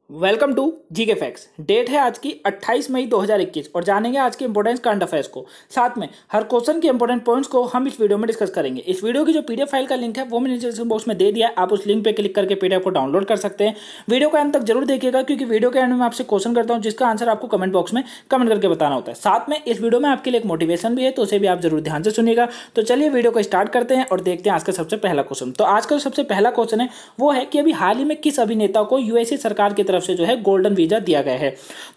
Welcome to GK facts. Date है आज की 28 मई 2021 और जानेंगे आज के इंपॉर्टेंट करंट अफेयर्स को। साथ में हर क्वेश्चन के इंपॉर्टेंट पॉइंट्स को हम इस वीडियो में डिस्कस करेंगे। इस वीडियो की जो पीडीएफ फाइल का लिंक है वो मैंने डिस्क्रिप्शन बॉक्स में दे दिया है, आप उस लिंक पे क्लिक करके पीडीएफ को डाउनलोड कर सकते हैं। वीडियो का अंत तक जरूर देखिएगा क्योंकि वीडियो के एंड में आपसे क्वेश्चन करता हूँ जिसका आंसर आपको कमेंट बॉक्स में कमेंट करके बताना होता है। साथ में इस वीडियो में आपके लिए एक मोटिवेशन भी है, तो उसे भी आप जरूर ध्यान से सुनिएगा। तो चलिए वीडियो को स्टार्ट करते हैं और देखते हैं आज का सबसे पहला क्वेश्चन। तो आज का जो सबसे पहला क्वेश्चन है वो है कि अभी हाल ही में किस अभिनेता को यूएसए सरकार की तरफ से जो है गोल्डन वीजा दिया गया है।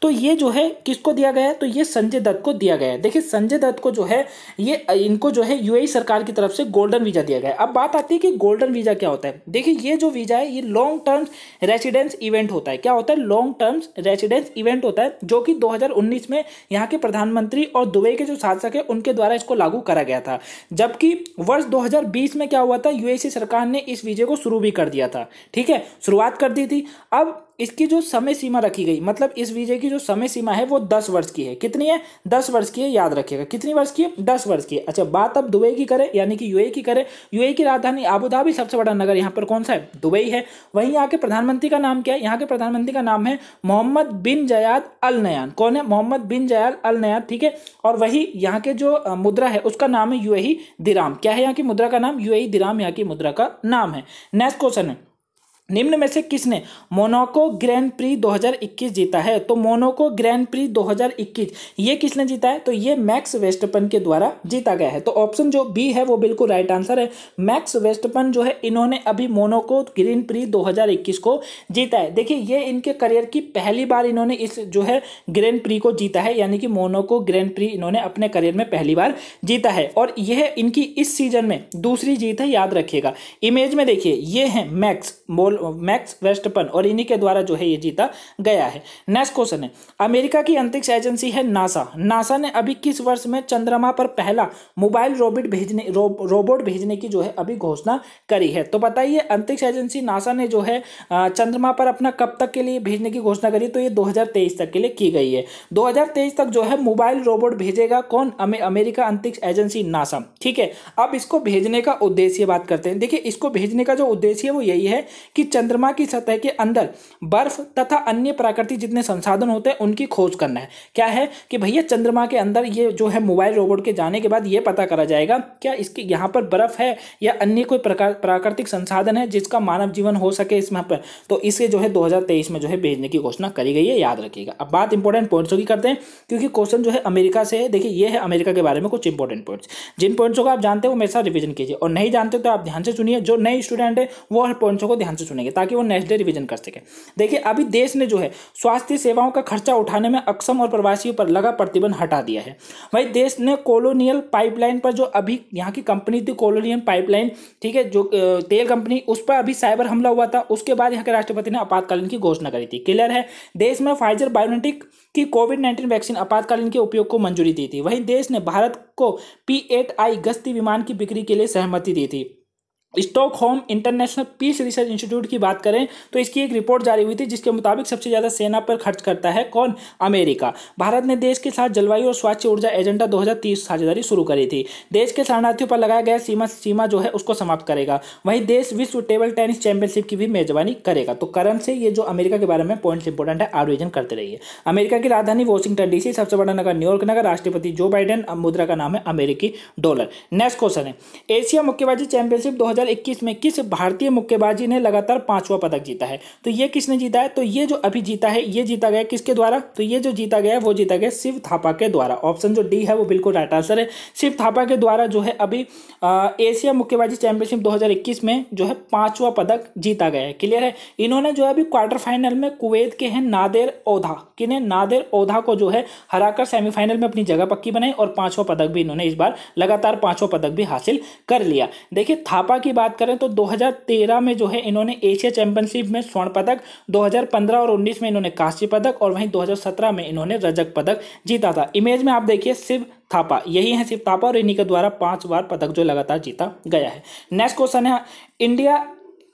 तो ये जो है किसको दिया गया है, तो ये संजय दत्त को दिया गया है। देखिए संजय दत्त को जो है ये इनको जो है यूएई सरकार की तरफ से गोल्डन वीजा दिया गया है। अब बात आती है कि गोल्डन वीजा क्या होता है। देखिए ये जो वीजा है ये लॉन्ग टर्म रेसिडेंस इवेंट होता है। क्या होता है? लॉन्ग टर्म रेसिडेंस इवेंट होता है, जो कि 2019 में यहाँ के प्रधानमंत्री और दुबई के जो शासक है उनके द्वारा इसको लागू करा गया था। जबकि वर्ष 2020 में क्या हुआ था, यूएई सरकार ने इस वीजे को शुरू भी कर दिया था। ठीक है, शुरुआत कर दी थी। अब इसकी जो समय सीमा रखी गई, मतलब इस वीजे की जो समय सीमा है वो 10 वर्ष की है। कितनी है? 10 वर्ष की है, याद रखिएगा। कितनी वर्ष की है? 10 वर्ष की है। अच्छा, बात अब दुबई की करें, यानी कि यूएई की करें। यूएई की राजधानी अबू धाबी, सबसे बड़ा नगर यहाँ पर कौन सा है? दुबई है। वहीं यहाँ के प्रधानमंत्री का नाम क्या है? यहाँ के प्रधानमंत्री का नाम है मोहम्मद बिन जायद अल नयान। कौन है? मोहम्मद बिन जायद अल नयान। ठीक है, और वही यहाँ के जो मुद्रा है उसका नाम है यूएई दिराम। क्या है यहाँ की मुद्रा का नाम? यूएई दिराम यहाँ की मुद्रा का नाम है। नेक्स्ट क्वेश्चन है, निम्न में से किसने मोनाको ग्रैंड प्री 2021 जीता है? तो मोनाको ग्रैंड प्री 2021 ये किसने जीता है? तो ये मैक्स वेस्टपन के द्वारा जीता गया है। तो ऑप्शन जो बी है वो बिल्कुल राइट आंसर है। मैक्स वेस्टपन जो है इन्होंने अभी मोनाको ग्रैंड प्री 2021 को जीता है। देखिए ये इनके करियर की पहली बार इन्होंने इस जो है ग्रैंड प्री को जीता है, यानी कि मोनाको ग्रैंड प्री इन्होंने अपने करियर में पहली बार जीता है और यह इनकी इस सीजन में दूसरी जीत है, याद रखिएगा। इमेज में देखिए ये है मैक्स वेस्टपन और इन्हीं के द्वारा जो है ये जीता गया है। नेक्स्ट क्वेश्चन है, अमेरिका की अंतरिक्ष एजेंसी है नासा। नासा ने अभी किस वर्ष में चंद्रमा पर पहला मोबाइल रोबोट भेजने की जो है अभी घोषणा करी है? तो बताइए अंतरिक्ष एजेंसी नासा ने जो है चंद्रमा पर अपना कब तक के लिए भेजने की घोषणा करी? तो ये 2023 तक के लिए की गई है। 2023 तक जो है मोबाइल रोबोट भेजेगा कौन? अमेरिका अंतरिक्ष एजेंसी नासा। ठीक है, अब इसको भेजने का उद्देश्य बात करते हैं। देखिए इसको भेजने का जो उद्देश्य है वो यही है कि चंद्रमा की सतह के अंदर बर्फ तथा अन्य प्राकृतिक जितने संसाधन होते हैं उनकी खोज करना है। क्या है कि भैया चंद्रमा के अंदर ये जो है मोबाइल रोबोट के जाने के बाद ये पता करा जाएगा क्या इसके यहाँ पर बर्फ है या अन्य कोई प्राकृतिक संसाधन है जिसका मानव जीवन हो सके इसमें पर। तो इसे जो है 2023 में जो है भेजने की घोषणा करी गई है, याद रखिएगा। अब बात इंपॉर्टेंट पॉइंट्सों की करते हैं क्योंकि क्वेश्चन जो है अमेरिका से है। देखिए ये है अमेरिका के बारे में कुछ इंपॉर्टेंट पॉइंट्स। जिन पॉइंट्सों को आप जानते हो वो मेरे साथ रिवीजन कीजिए और नहीं जानते तो आप ध्यान से सुनिए। जो नए स्टूडेंट है वो हर पॉइंट्सों को ध्यान से सुनेंगे ताकि वो नेक्स्ट डे रिवीजन कर सके। देखिए अभी देश ने जो है स्वास्थ्य सेवाओं का खर्चा उठाने में अक्षम और प्रवासियों पर लगा प्रतिबंध हटा दिया है। वही देश ने कोलोनियल पाइपलाइन पर जो अभी यहाँ की कंपनी थी कोलोनियल पाइपलाइन, ठीक है, जो तेल कंपनी, उस पर अभी साइबर हमला हुआ था। उसके बाद यहाँ के राष्ट्रपति ने आपातकालीन की घोषणा करी थी। क्लियर है? देश में फाइजर बायोटेक की कोविड-19 वैक्सीन आपातकालीन के उपयोग को मंजूरी दी थी। वहीं देश ने भारत को P8I गश्ती विमान की बिक्री के लिए सहमति दी थी। Stockholm International Peace Research Institute की बात करें तो इसकी एक रिपोर्ट जारी हुई थी जिसके मुताबिक सबसे ज्यादा सेना पर खर्च करता है कौन? अमेरिका। भारत ने देश के साथ जलवायु और स्वच्छ ऊर्जा एजेंडा 2030 साझेदारी शुरू करी थी। देश के शरणार्थियों पर लगाया गया सीमा जो है उसको समाप्त करेगा। वहीं देश विश्व टेबल टेनिस चैंपियनशिप की भी मेजबानी करेगा। तो करंट से ये जो अमेरिका के बारे में पॉइंट्स इंपोर्टेंट है, आप रिवीजन करते रहिए। अमेरिका की राजधानी वॉशिंगटन डीसी, सबसे बड़ा नगर न्यूयॉर्क नगर, राष्ट्रपति जो बाइडेन, मुद्रा का नाम है अमेरिकी डॉलर। नेक्स्ट क्वेश्चन है, एशिया मुक्केबाजी चैंपियनशिप 2021 में किस भारतीय मुक्केबाजी ने लगातार 5वां पदक जीता है? तो ये किसने जीता है? तो ये जो अभी जीता है ये जीता गया किसके द्वारा? तो ये जो जीता गया है वो जीता गया शिव थापा के द्वारा। ऑप्शन जो डी है वो बिल्कुल राइट आंसर है। शिव थापा के द्वारा जो है अभी एशिया मुक्केबाजी चैंपियनशिप 2021 में जो है 5वां पदक जीता गया है। क्लियर है? इन्होंने जो है अभी क्वार्टर फाइनल में कुवैत के हैं नादेर ओधा, किन्हें? नादेर ओधा को जो है हराकर सेमीफाइनल में अपनी जगह पक्की बनाई और 5वां पदक भी इन्होंने इस बार लगातार 5वां पदक भी हासिल कर लिया। देखिए थापा की बात करें तो 2013 में जो है इन्होंने एशिया चैंपियनशिप में स्वर्ण पदक, 2015 और 19 में इन्होंने कांस्य पदक और वहीं 2017 में इन्होंने रजत पदक जीता था। इमेज में आप देखिए शिव थापा, यही है शिव थापा और इन्हीं के द्वारा 5 बार पदक जो लगातार जीता गया है। नेक्स्ट क्वेश्चन है,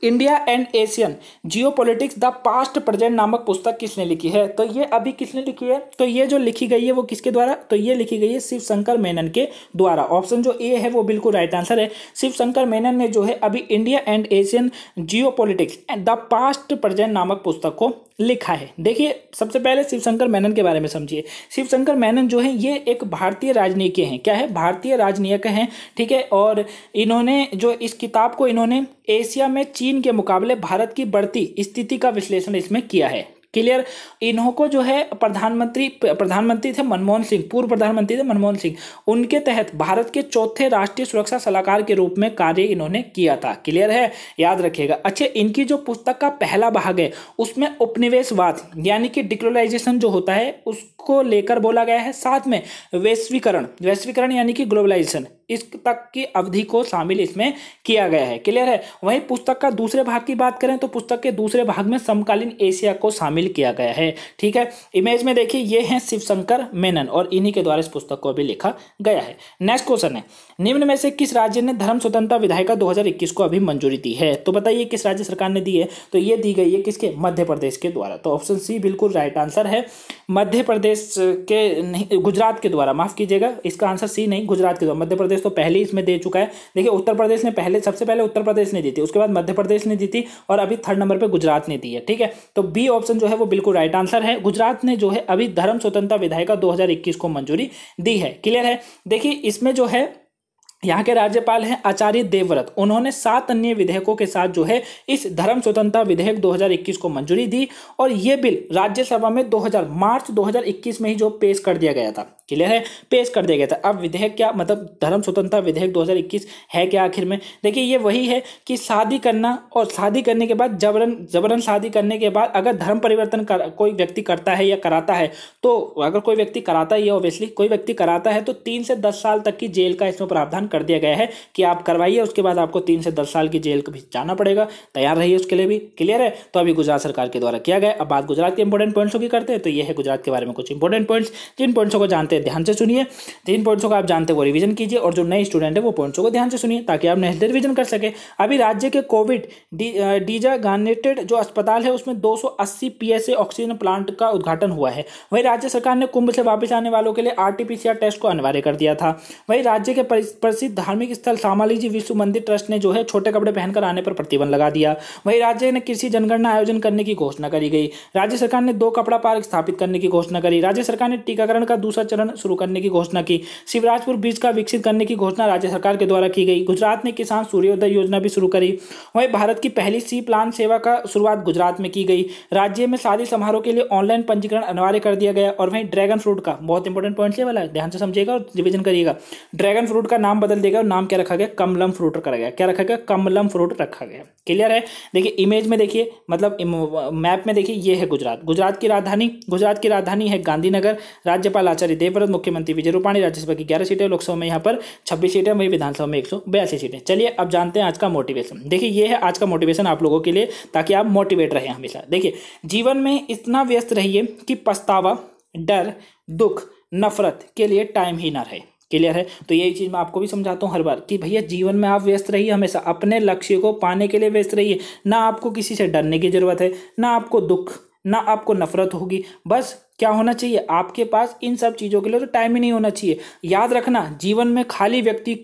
India and Asian geopolitics the past present नामक पुस्तक किसने लिखी है? तो ये अभी किसने लिखी है? तो ये जो लिखी गई है वो किसके द्वारा? तो ये लिखी गई है शिव शंकर मेनन के द्वारा। ऑप्शन जो ए है वो बिल्कुल राइट आंसर है। शिव शंकर मेनन ने जो है अभी India and Asian geopolitics the past present नामक पुस्तक को लिखा है। देखिए सबसे पहले शिवशंकर मेनन के बारे में समझिए। शिवशंकर मेनन जो है ये एक भारतीय राजनीतिज्ञ हैं। क्या है? भारतीय राजनीतिज्ञ हैं, ठीक है। और इन्होंने जो इस किताब को इन्होंने एशिया में चीन के मुकाबले भारत की बढ़ती स्थिति का विश्लेषण इसमें किया है। क्लियर? इन्हों को जो है प्रधानमंत्री थे मनमोहन सिंह, पूर्व प्रधानमंत्री थे मनमोहन सिंह, उनके तहत भारत के चौथे राष्ट्रीय सुरक्षा सलाहकार के रूप में कार्य इन्होंने किया था। क्लियर है? याद रखिएगा। अच्छा, इनकी जो पुस्तक का पहला भाग है उसमें उपनिवेशवाद यानी कि डिकोलोनाइजेशन जो होता है उसको लेकर बोला गया है। साथ में वैश्वीकरण यानी कि ग्लोबलाइजेशन, इस तक की अवधि को शामिल इसमें किया गया है। क्लियर है? वहीं पुस्तक का दूसरे भाग की बात करें तो पुस्तक के दूसरे भाग में समकालीन एशिया को शामिल किया गया है। ठीक है, इमेज में देखिए ये हैं शिवशंकर मेनन और इन्हीं के द्वारा इस पुस्तक को भी लिखा गया है। नेक्स्ट क्वेश्चन है, निम्न में से किस राज्य ने धर्म स्वतंत्रता विधेयक 2021 को अभी मंजूरी दी है? तो बताइए किस राज्य सरकार ने दी है? तो ये दी गई है किसके? मध्य प्रदेश के द्वारा। तो ऑप्शन सी बिल्कुल राइट आंसर है। मध्य प्रदेश के नहीं, गुजरात के द्वारा, माफ कीजिएगा, इसका आंसर सी नहीं, गुजरात के द्वारा। मध्य प्रदेश तो पहले इसमें दे चुका है। देखिए उत्तर प्रदेश ने पहले, सबसे पहले उत्तर प्रदेश ने दी थी, उसके बाद मध्य प्रदेश ने दी थी और अभी थर्ड नंबर पे गुजरात ने दी है। ठीक है, तो बी ऑप्शन जो है वो बिल्कुल राइट आंसर है। गुजरात ने जो है अभी धर्म स्वतंत्रता विधेयक 2021 को मंजूरी दी है। क्लियर है? देखिए इसमें जो है यहाँ के राज्यपाल हैं आचार्य देवव्रत, उन्होंने 7 अन्य विधेयकों के साथ जो है इस धर्म स्वतंत्रता विधेयक 2021 को मंजूरी दी और ये बिल राज्यसभा में मार्च 2021 में ही जो पेश कर दिया गया था। क्लियर है? पेश कर दिया गया था। अब विधेयक क्या, मतलब धर्म स्वतंत्रता विधेयक 2021 है क्या आखिर में? देखिए ये वही है कि शादी करना और शादी करने के बाद जबरन शादी करने के बाद अगर धर्म परिवर्तन कोई व्यक्ति करता है या कराता है, तो अगर कोई व्यक्ति कराता ही है, ऑब्वियसली कोई व्यक्ति कराता है, तो 3 से 10 साल तक की जेल का इसमें प्रावधान कर दिया गया है कि आप करवाइए, उसके बाद आपको 3 से 10 साल की जेल भी जाना पड़ेगा। तैयार रहिए उसके लिए भी। क्लियर है? तो अभी गुजरात सरकार के द्वारा किया गया। अब बात गुजरात के इंपॉर्टेंट पॉइंट्सों की करते हैं, तो ये है गुजरात के बारे में कुछ इंपॉर्टेंट पॉइंट्स। जिन पॉइंट्सों को जानते हैं ध्यान से सुनिए, जिन पॉइंट्सों को आप जानते हैं वो रिवीजन कीजिए और जो नए स्टूडेंट है वो पॉइंट्सों को ध्यान से सुनिए ताकि आप नेक्स्ट डे रिवीजन कर सके। अभी राज्य के कोविड डिजाइनेटेड जो अस्पताल है उसमें 280 PSA ऑक्सीजन प्लांट का उद्घाटन हुआ है। वहीं राज्य सरकार ने कुंभ से वापस आने वालों के लिए RT-PCR टेस्ट को अनिवार्य कर दिया था। वहीं राज्य के प्रसिद्ध धार्मिक स्थल शामलीजी विश्व मंदिर ट्रस्ट ने जो है छोटे कपड़े पहनकर आने पर प्रतिबंध लगा दिया। वहीं राज्य ने कृषि जनगणना आयोजन करने की घोषणा करी गई। राज्य सरकार ने 2 कपड़ा पार्क स्थापित करने की घोषणा करी। राज्य सरकार ने टीकाकरण का दूसरा चरण शुरू करने की घोषणा की। शिवराजपुर ब्रिज का विकसित करने की घोषणा राज्य सरकार के द्वारा की गई। गुजरात ने किसान सूर्योदय योजना भी शुरू करी। वहीं भारत की पहली सी प्लान सेवा का शुरुआत गुजरात में की गई। राज्य में शादी समारोह के लिए ऑनलाइन पंजीकरण अनिवार्य कर दिया गया। और वहीं ड्रैगन फ्रूट का बहुत इंपॉर्टेंट पॉइंट ये वाला है, ध्यान से समझिएगा और रिवीजन करिएगा। ड्रैगन फ्रूट का नाम बदल देगा और नाम क्या रखा गया? कमलम फ्रूट रखा गया। क्या रखा गया? कमलम फ्रूट रखा गया। क्लियर है? देखिए इमेज में देखिए, मतलब मैप में देखिए, ये है गुजरात। गुजरात की राजधानी है गांधीनगर। राज्यपाल आचार्य देवव्रत, मुख्यमंत्री विजय रूपाणी। राज्यसभा की 11 सीटें, लोकसभा में यहाँ पर 26 सीटें, वही विधानसभा में 182 सीटें। चलिए अब जानते हैं आज का मोटिवेशन। देखिए ये है आज का मोटिवेशन आप लोगों के लिए, ताकि आप मोटिवेट रहें हमेशा। देखिए जीवन में इतना व्यस्त रहिए कि पछतावा, डर, दुख, नफरत के लिए टाइम ही ना रहे। क्लियर है? तो यही चीज़ मैं आपको भी समझाता हूँ हर बार कि भैया जीवन में आप व्यस्त रहिए, हमेशा अपने लक्ष्य को पाने के लिए व्यस्त रहिए। ना आपको किसी से डरने की जरूरत है, ना आपको दुख, ना आपको नफरत होगी। बस क्या होना चाहिए आपके पास? इन सब चीज़ों के लिए तो टाइम ही नहीं होना चाहिए। याद रखना, जीवन में खाली व्यक्ति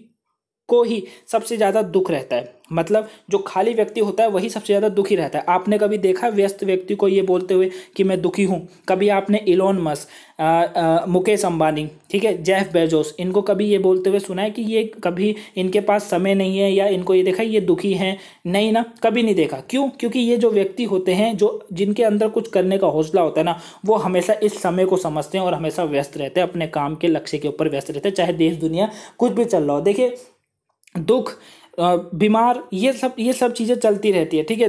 को ही सबसे ज़्यादा दुख रहता है। मतलब जो खाली व्यक्ति होता है वही सबसे ज़्यादा दुखी रहता है। आपने कभी देखा व्यस्त व्यक्ति को ये बोलते हुए कि मैं दुखी हूँ? कभी आपने इलोन मस्क, मुकेश अंबानी, ठीक है, जेफ बेजोस, इनको कभी ये बोलते हुए सुना है कि ये कभी इनके पास समय नहीं है या इनको ये देखा ये दुखी हैं? नहीं ना, कभी नहीं देखा। क्यों? क्योंकि ये जो व्यक्ति होते हैं, जो जिनके अंदर कुछ करने का हौसला होता है ना, वो हमेशा इस समय को समझते हैं और हमेशा व्यस्त रहते हैं, अपने काम के लक्ष्य के ऊपर व्यस्त रहते हैं, चाहे देश दुनिया कुछ भी चल रहा हो। देखिए दुख, बीमार, ये सब चीज़ें चलती रहती है। ठीक है,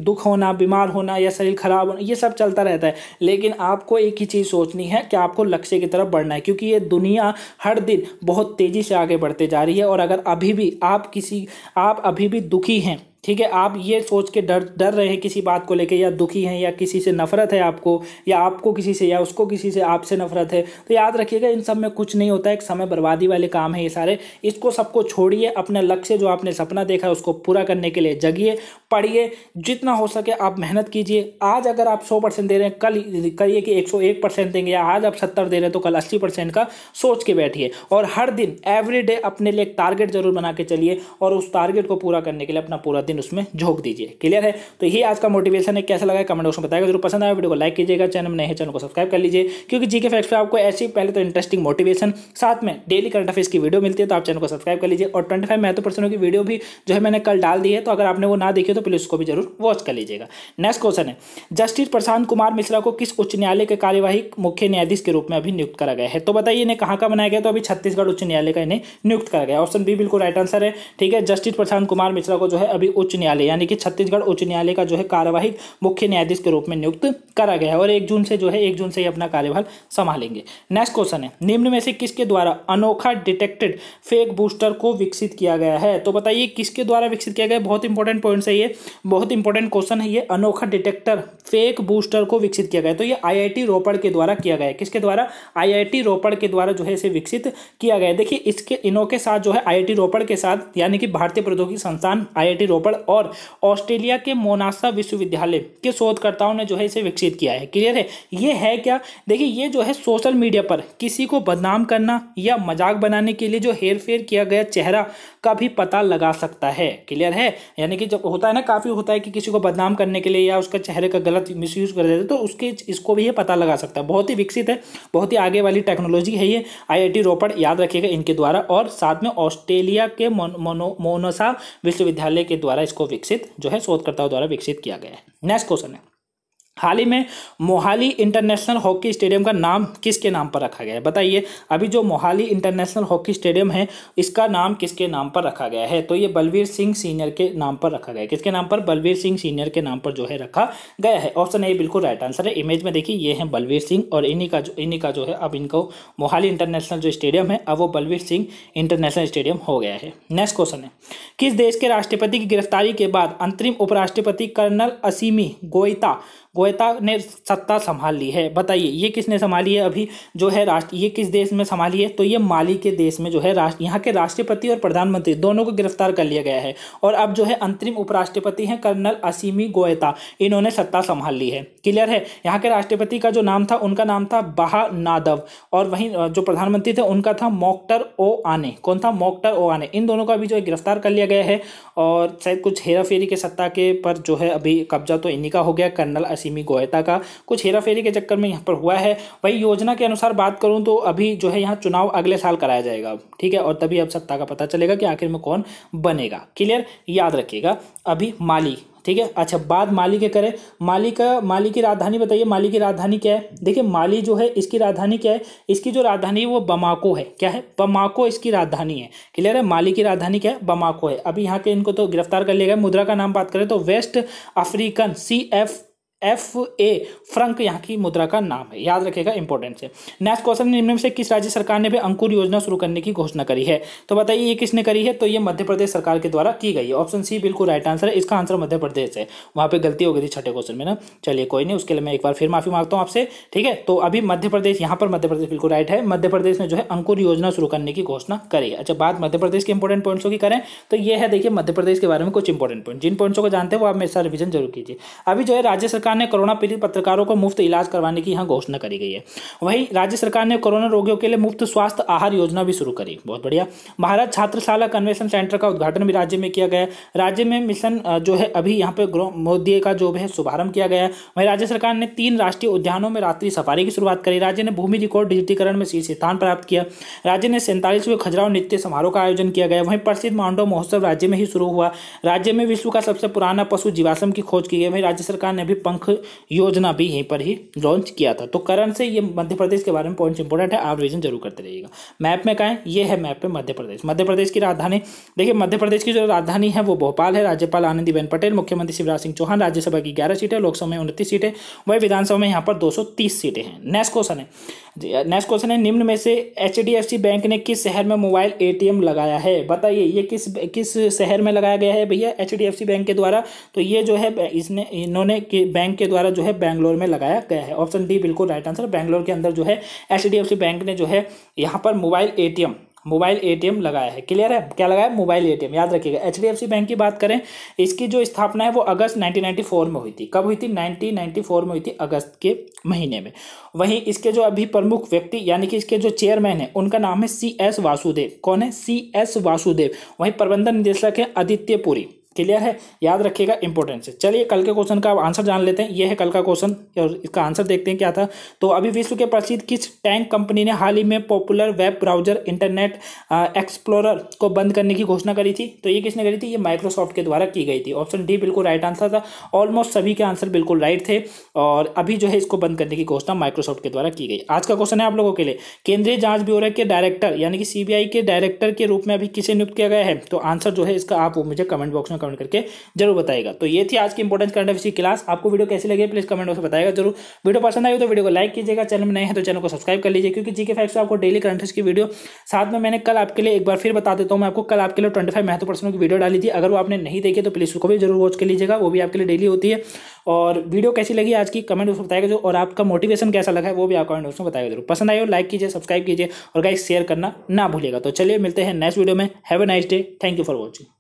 दुख होना, बीमार होना या शरीर खराब होना, ये सब चलता रहता है। लेकिन आपको एक ही चीज़ सोचनी है कि आपको लक्ष्य की तरफ बढ़ना है, क्योंकि ये दुनिया हर दिन बहुत तेज़ी से आगे बढ़ते जा रही है। और अगर अभी भी आप अभी भी दुखी हैं, ठीक है, आप ये सोच के डर रहे हैं किसी बात को लेके, या दुखी हैं, या किसी से नफरत है आपको, या आपको किसी से, या उसको किसी से आपसे नफरत है, तो याद रखिएगा इन सब में कुछ नहीं होता है। एक समय बर्बादी वाले काम है ये सारे। इसको सबको छोड़िए, अपने लक्ष्य जो आपने सपना देखा है उसको पूरा करने के लिए जगिए, पढ़िए, जितना हो सके आप मेहनत कीजिए। आज अगर आप 100% दे रहे हैं, कल करिए कि 101% देंगे, या आज आप 70 दे रहे हैं तो कल 80% का सोच के बैठिए। और हर दिन एवरीडे अपने लिए एक टारगेट जरूर बना के चलिए और उस टारगेट को पूरा करने के लिए अपना पूरा दिन दिन उसमें झोंक दीजिए। क्लियर है? तो यही आज का मोटिवेशन है। कैसा लगा कमेंट बॉक्स में बताएगा जरूर। पसंद आया वीडियो को लाइक कीजिएगा, चैनल में नए हैं चैनल को सब्सक्राइब कर लीजिए, क्योंकि जीके फैक्ट्स पे आपको ऐसी पहले तो इंटरेस्टिंग मोटिवेशन, साथ में डेली करंट अफेयर्स की वीडियो मिलती है, तो आप चैनल को सब्सक्राइब कर लीजिए। और 25 महत्वपूर्ण की वीडियो भी जो है मैंने कल डाल दी है, तो अगर आपने वो ना देखी तो प्लीज उसको भी जरूर वॉच कर लीजिएगा। नेक्स्ट क्वेश्चन है, जस्टिस प्रशांत कुमार मिश्रा को किस उच्च न्यायालय के कार्यवाही मुख्य न्यायाधीश के रूप में अभी नियुक्त करा गया है? तो बताइए इन्हें कहाँ का बनाया गया? तो अभी छत्तीसगढ़ उच्च न्यायालय का इन्हें नियुक्त करा गया। ऑप्शन बी बिल्कुल राइट आंसर है। ठीक है, जस्टिस प्रशांत कुमार मिश्रा को जो है अभी उच्च न्यायालय यानी कि छत्तीसगढ़ उच्च न्यायालय का जो है कार्यवाही मुख्य न्यायाधीश के रूप में नियुक्त करा गया है, और 1 जून से ही अपना कार्यभार संभालेंगे। नेक्स्ट क्वेश्चन है, निम्न में से किसके द्वारा अनोखा डिटेक्टेड फेक बूस्टर को विकसित किया गया है? तो बताइए किसके द्वारा विकसित किया गया है? बहुत इंपॉर्टेंट पॉइंट है ये, बहुत इंपॉर्टेंट क्वेश्चन है ये। अनोखा डिटेक्टर फेक बूस्टर को विकसित किया गया है, तो ये आईआईटी रोपड़ के द्वारा किया गया है। किसके द्वारा? आईआईटी रोपड़ के द्वारा जो है इसे विकसित किया गया है। देखिए इनों के साथ जो है आईआईटी रोपड़ के साथ यानी कि भारतीय प्रौद्योगिकी संस्थान आईआईटी रोपड़ और ऑस्ट्रेलिया के मोनासा विश्वविद्यालय के शोधकर्ताओं ने जो है इसे विकसित किया है। क्लियर है? ये है क्या? देखिए ये जो है सोशल मीडिया पर किसी को बदनाम करना या मजाक बनाने के लिए जो हेरफेर किया गया चेहरा का भी पता लगा सकता है। क्लियर है? यानी कि जब होता है ना, काफी होता है कि किसी को बदनाम करने के लिए या उसका चेहरे का गलत मिसयूज कर देते, तो इसको भी ये पता लगा सकता है। बहुत ही विकसित है, बहुत ही आगे वाली टेक्नोलॉजी है ये। आईआईटी रोपड़ याद रखिएगा इनके द्वारा, और साथ में ऑस्ट्रेलिया के मोनासा विश्वविद्यालय के द्वारा इसको विकसित जो है शोधकर्ताओं द्वारा विकसित किया गया है। नेक्स्ट क्वेश्चन है, हाल ही में मोहाली इंटरनेशनल हॉकी स्टेडियम का नाम किसके नाम पर रखा गया है? बताइए अभी जो मोहाली इंटरनेशनल हॉकी स्टेडियम है इसका नाम किसके नाम पर रखा गया है? तो ये बलवीर सिंह सीनियर के नाम पर रखा गया है। किसके नाम पर? बलवीर सिंह सीनियर के नाम पर जो है रखा गया है। ऑप्शन ए बिल्कुल राइट आंसर है। इमेज में देखिए ये है बलवीर सिंह, और इन्हीं का जो है अब इनको मोहाली इंटरनेशनल जो स्टेडियम है अब वो बलवीर सिंह इंटरनेशनल स्टेडियम हो गया है। नेक्स्ट क्वेश्चन है, किस देश के राष्ट्रपति की गिरफ्तारी के बाद अंतरिम उपराष्ट्रपति कर्नल असीमी गोयता ने सत्ता संभाल ली है? बताइए ये किसने संभाली है अभी जो है ये किस देश में संभाली है? तो ये माली के देश में जो है यहाँ के राष्ट्रपति और प्रधानमंत्री दोनों को गिरफ्तार कर लिया गया है, और अब जो है अंतरिम उपराष्ट्रपति हैं कर्नल असीमी गोयता, इन्होंने सत्ता संभाल ली है। क्लियर है? यहाँ के राष्ट्रपति का जो नाम था उनका नाम था बहा नादव, और वहीं जो प्रधानमंत्री थे उनका था मोक्तर ओ आने। कौन था? मोक्तर ओ आने। इन दोनों का भी जो है गिरफ्तार कर लिया गया है, और शायद कुछ हेराफेरी के सत्ता के पर जो है अभी कब्जा तो इन्हीं का हो गया, कर्नल असीमी गोयता का। कुछ हेराफेरी के चक्कर में यहाँ पर हुआ है। वही योजना के अनुसार बात करूं तो अभी जो है यहाँ चुनाव अगले साल कराया जाएगा। ठीक है, और तभी अब सत्ता का पता चलेगा कि आखिर में कौन बनेगा। क्लियर? याद रखिएगा अभी माली। ठीक है, अच्छा बात माली के करें, माली की राजधानी बताइए, माली की राजधानी क्या है? देखिए माली जो है इसकी राजधानी क्या है? इसकी जो राजधानी है वो बमाको है। क्या है? बमाको इसकी राजधानी है। क्लियर है? माली की राजधानी क्या है? बमाको है। अभी यहाँ के इनको तो गिरफ्तार कर लिया गया। मुद्रा का नाम बात करें तो वेस्ट अफ्रीकन CFA फ्रंक यहाँ की मुद्रा का नाम है। याद रखिएगा, इंपॉर्टेंट है। नेक्स्ट क्वेश्चन, निम्न में से किस राज्य सरकार ने भी अंकुर योजना शुरू करने की घोषणा करी है? तो बताइए ये किसने करी है? तो ये मध्य प्रदेश सरकार के द्वारा की गई है। ऑप्शन सी बिल्कुल राइट आंसर है। इसका आंसर मध्य प्रदेश है। वहां पे गलती हो गई थी छठे क्वेश्चन में ना। चलिए कोई नहीं, उसके लिए मैं एक बार फिर माफी मांगता हूँ आपसे। ठीक है, तो अभी मध्य प्रदेश, यहाँ पर मध्य प्रदेश बिल्कुल राइट है। मध्य प्रदेश ने जो है अंकुर योजना शुरू करने की घोषणा करी है। अच्छा बात मध्य प्रदेश के इंपॉर्टेंट पॉइंट्सों की करें तो ये है, देखिए मध्य प्रदेश के बारे में कुछ इंपॉर्टेंट पॉइंट, जिन पॉइंट्सों को जानते हैं वो आप मेरे साथ रिविजन जरूर कीजिए। अभी जो है राज्य सरकार ने कोरोना पीड़ित पत्रकारों को मुफ्त इलाज करवाने की यहाँ घोषणा करी गई है। वहीं राज्य सरकार ने कोरोना रोगियों के लिए मुफ्त स्वास्थ्य आहार योजना भी शुरू करी। बहुत बढ़िया। महाराज छात्रशाला कन्वेंशन सेंटर का उद्घाटन भी राज्य में किया गया। राज्य में मिशन जो है अभी यहाँ पे मोदी का जो है शुभारंभ किया गया। वहीं राज्य सरकार ने 3 राष्ट्रीय उद्यानों में रात्रि सफारी की शुरुआत करी। राज्य ने भूमि रिकॉर्ड डिजिटीकरण में शीर्ष स्थान प्राप्त किया। राज्य ने 47वें खजुराहो नृत्य समारोह का आयोजन किया गया। वहीं प्रसिद्ध मांडव महोत्सव राज्य में ही शुरू हुआ। राज्य में विश्व का सबसे पुराना पशु जीवाश्म की खोज की गई। वहीं राज्य सरकार ने भी पंख योजना भी यहीं पर ही लॉन्च किया था। तो करण से ये मध्य प्रदेश के बारे में पॉइंट्स इंपॉर्टेंट है, आप रिवीजन जरूर करते रहिएगा। मैप में कहाँ है? ये है मैप पे मध्य प्रदेश। मध्य प्रदेश की राजधानी देखिए, मध्य प्रदेश की जो राजधानी है वो भोपाल है। राज्यपाल आनंदीबेन पटेल, मुख्यमंत्री शिवराज सिंह चौहान। राज्यसभा की 11 सीटें, लोकसभा में 29 सीटें, वही विधानसभा में यहाँ पर 230 सीटें हैं। नेक्स्ट क्वेश्चन है, निम्न में से HDFC बैंक ने किस शहर में मोबाइल ATM लगाया है? बताइए ये किस शहर में लगाया गया है भैया HDFC बैंक के द्वारा? तो ये जो है इन्होंने बैंक के द्वारा जो है बैंगलोर में लगाया गया है। ऑप्शन डी बिल्कुल राइट आंसर। बैंगलोर के अंदर जो है HDFC बैंक ने जो है यहाँ पर मोबाइल ATM लगाया है। क्लियर है? क्या लगाया? Mobile ATM। याद रखिएगा। HDFC बैंक की बात करें, इसकी जो स्थापना है वो अगस्त 1994 में हुई थी। कब हुई थी? 1994 में हुई थी, अगस्त के महीने में। वहीं इसके जो अभी प्रमुख व्यक्ति यानी कि इसके जो चेयरमैन है उनका नाम है CS वासुदेव। कौन है? CS वासुदेव। वहीं प्रबंधन निदेशक है आदित्य पुरी। क्लियर है, याद रखिएगा इंपॉर्टेंस है। चलिए कल के क्वेश्चन का आंसर जान लेते हैं। ये है कल का क्वेश्चन और इसका आंसर देखते हैं क्या था। तो अभी विश्व के प्रसिद्ध किस टैंक कंपनी ने हाल ही में popular web browser internet explorer को बंद करने की घोषणा करी थी? तो ये किसने करी थी? ये माइक्रोसॉफ्ट के द्वारा की गई थी। ऑप्शन डी बिल्कुल राइट आंसर था। ऑलमोस्ट सभी के आंसर बिल्कुल राइट थे और अभी जो है इसको बंद करने की घोषणा माइक्रोसॉफ्ट के द्वारा की गई। आज का क्वेश्चन है आप लोगों के लिए, केंद्रीय जांच ब्यूरो के डायरेक्टर यानी कि सीबीआई के डायरेक्टर के रूप में अभी किसे नियुक्त किया गया है? तो आंसर जो है इसका आप मुझे कमेंट बॉक्स में कमेंट करके जरूर बताएगा। तो ये थी आज की इंपॉर्टेंट करंट अफेयर्स की क्लास। आपको वीडियो कैसी लगी प्लीज कमेंट बॉक्स में बताएगा जरूर। वीडियो पसंद आई तो वीडियो को लाइक कीजिएगा, चैनल में नए हैं तो चैनल को सब्सक्राइब कर लीजिए, क्योंकि जीके फैक्ट्स आपको डेली करंट अफेयर्स की वीडियो साथ में मैंने कल आपके लिए एक बार फिर बता देता हूँ। मैं आपको कल आपके लिए 25 महत्वपूर्ण प्रश्नों की वीडियो डाली थी, अगर वो आपने नहीं देखी तो प्लीज उसको भी जरूर वॉच कर लीजिएगा, वो भी आपके लिए डेली होती है। और वीडियो कैसी लगी आज की कमेंट बॉक्स में बताएगा जो, और आपका मोटिवेशन कैसा लगा है वो भी आप कमेंट बॉक्स में बताएगा जरूर। पसंद आई हो लाइक कीजिए, सब्सक्राइब कीजिए और गाइस शेयर करना ना भूलिएगा। तो चलिए मिलते हैं नेक्स्ट वीडियो में। Have a nice day, thank you for watching.